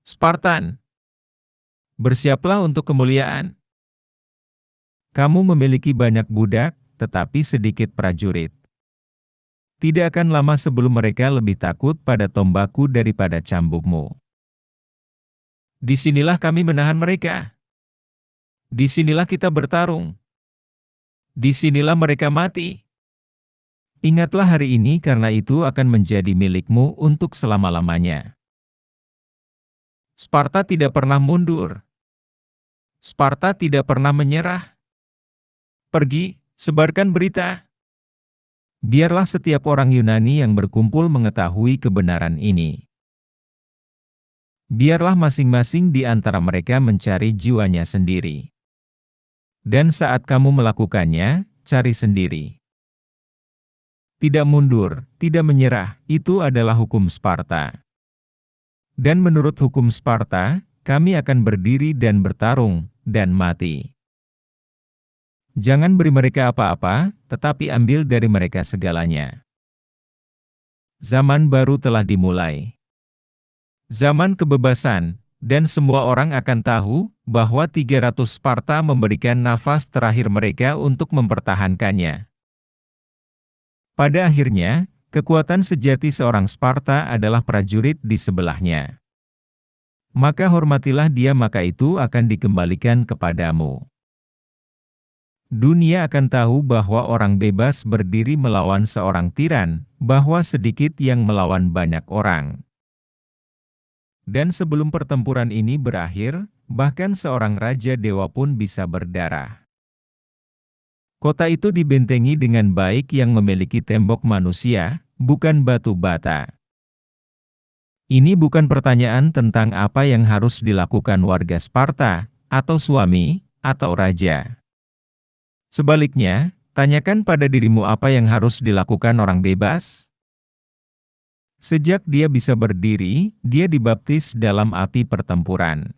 Spartan, bersiaplah untuk kemuliaan. Kamu memiliki banyak budak, tetapi sedikit prajurit. Tidak akan lama sebelum mereka lebih takut pada tombakku daripada cambukmu. Disinilah kami menahan mereka. Disinilah kita bertarung. Disinilah mereka mati. Ingatlah hari ini karena itu akan menjadi milikmu untuk selama-lamanya. Sparta tidak pernah mundur. Sparta tidak pernah menyerah. Pergi, sebarkan berita. Biarlah setiap orang Yunani yang berkumpul mengetahui kebenaran ini. Biarlah masing-masing di antara mereka mencari jiwanya sendiri. Dan saat kamu melakukannya, cari sendiri. Tidak mundur, tidak menyerah, itu adalah hukum Sparta. Dan menurut hukum Sparta, kami akan berdiri dan bertarung, dan mati. Jangan beri mereka apa-apa, tetapi ambil dari mereka segalanya. Zaman baru telah dimulai. Zaman kebebasan, dan semua orang akan tahu bahwa 300 Sparta memberikan nafas terakhir mereka untuk mempertahankannya. Pada akhirnya, kekuatan sejati seorang Sparta adalah prajurit di sebelahnya. Maka hormatilah dia, maka itu akan dikembalikan kepadamu. Dunia akan tahu bahwa orang bebas berdiri melawan seorang tiran, bahwa sedikit yang melawan banyak orang. Dan sebelum pertempuran ini berakhir, bahkan seorang raja dewa pun bisa berdarah. Kota itu dibentengi dengan baik yang memiliki tembok manusia, bukan batu bata. Ini bukan pertanyaan tentang apa yang harus dilakukan warga Sparta, atau suami, atau raja. Sebaliknya, tanyakan pada dirimu apa yang harus dilakukan orang bebas. Sejak dia bisa berdiri, dia dibaptis dalam api pertempuran.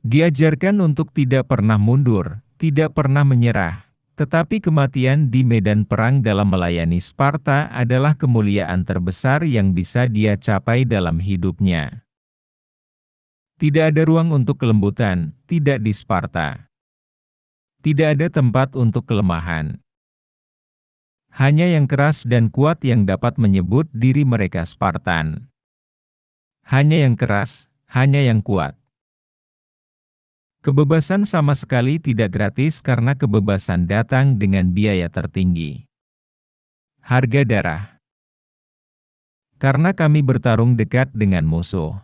Diajarkan untuk tidak pernah mundur, tidak pernah menyerah, tetapi kematian di medan perang dalam melayani Sparta adalah kemuliaan terbesar yang bisa dia capai dalam hidupnya. Tidak ada ruang untuk kelembutan, tidak di Sparta. Tidak ada tempat untuk kelemahan. Hanya yang keras dan kuat yang dapat menyebut diri mereka Spartan. Hanya yang keras, hanya yang kuat. Kebebasan sama sekali tidak gratis karena kebebasan datang dengan biaya tertinggi. Harga darah. Karena kami bertarung dekat dengan musuh.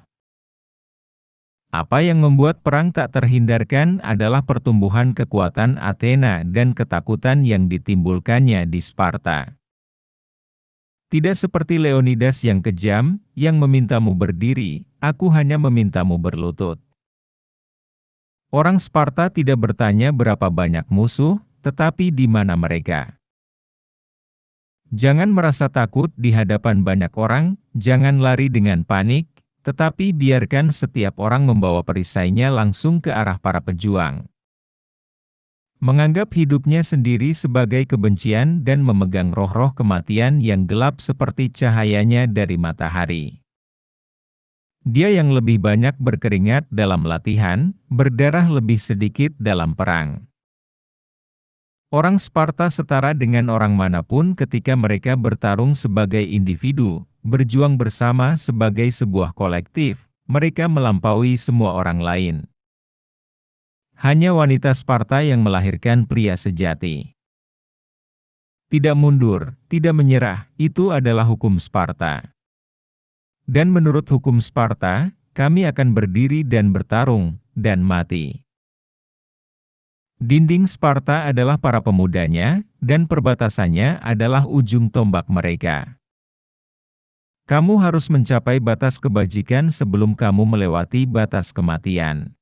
Apa yang membuat perang tak terhindarkan adalah pertumbuhan kekuatan Athena dan ketakutan yang ditimbulkannya di Sparta. Tidak seperti Leonidas yang kejam, yang memintamu berdiri, aku hanya memintamu berlutut. Orang Sparta tidak bertanya berapa banyak musuh, tetapi di mana mereka. Jangan merasa takut di hadapan banyak orang, jangan lari dengan panik, tetapi biarkan setiap orang membawa perisainya langsung ke arah para pejuang. Menganggap hidupnya sendiri sebagai kebencian dan memegang roh-roh kematian yang gelap seperti cahayanya dari matahari. Dia yang lebih banyak berkeringat dalam latihan, berdarah lebih sedikit dalam perang. Orang Sparta setara dengan orang manapun ketika mereka bertarung sebagai individu, berjuang bersama sebagai sebuah kolektif, mereka melampaui semua orang lain. Hanya wanita Sparta yang melahirkan pria sejati. Tidak mundur, tidak menyerah, itu adalah hukum Sparta. Dan menurut hukum Sparta, kami akan berdiri dan bertarung, dan mati. Dinding Sparta adalah para pemudanya, dan perbatasannya adalah ujung tombak mereka. Kamu harus mencapai batas kebajikan sebelum kamu melewati batas kematian.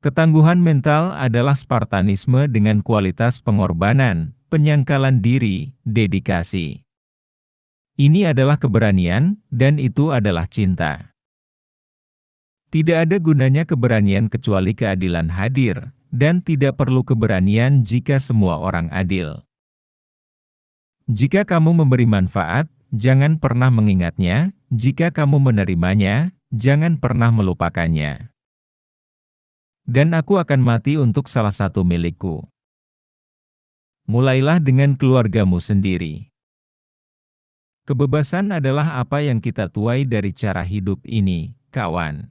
Ketangguhan mental adalah Spartanisme dengan kualitas pengorbanan, penyangkalan diri, dedikasi. Ini adalah keberanian, dan itu adalah cinta. Tidak ada gunanya keberanian kecuali keadilan hadir, dan tidak perlu keberanian jika semua orang adil. Jika kamu memberi manfaat, jangan pernah mengingatnya, jika kamu menerimanya, jangan pernah melupakannya. Dan aku akan mati untuk salah satu milikku. Mulailah dengan keluargamu sendiri. Kebebasan adalah apa yang kita tuai dari cara hidup ini, kawan.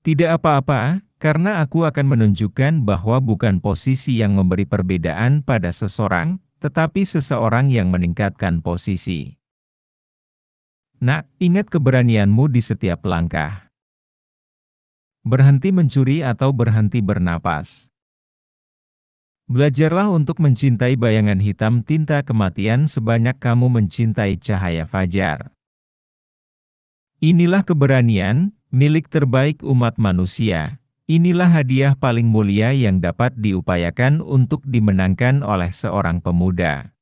Tidak apa-apa, karena aku akan menunjukkan bahwa bukan posisi yang memberi perbedaan pada seseorang, tetapi seseorang yang meningkatkan posisi. Nak, ingat keberanianmu di setiap langkah. Berhenti mencuri atau berhenti bernapas. Belajarlah untuk mencintai bayangan hitam tinta kematian sebanyak kamu mencintai cahaya fajar. Inilah keberanian, milik terbaik umat manusia. Inilah hadiah paling mulia yang dapat diupayakan untuk dimenangkan oleh seorang pemuda.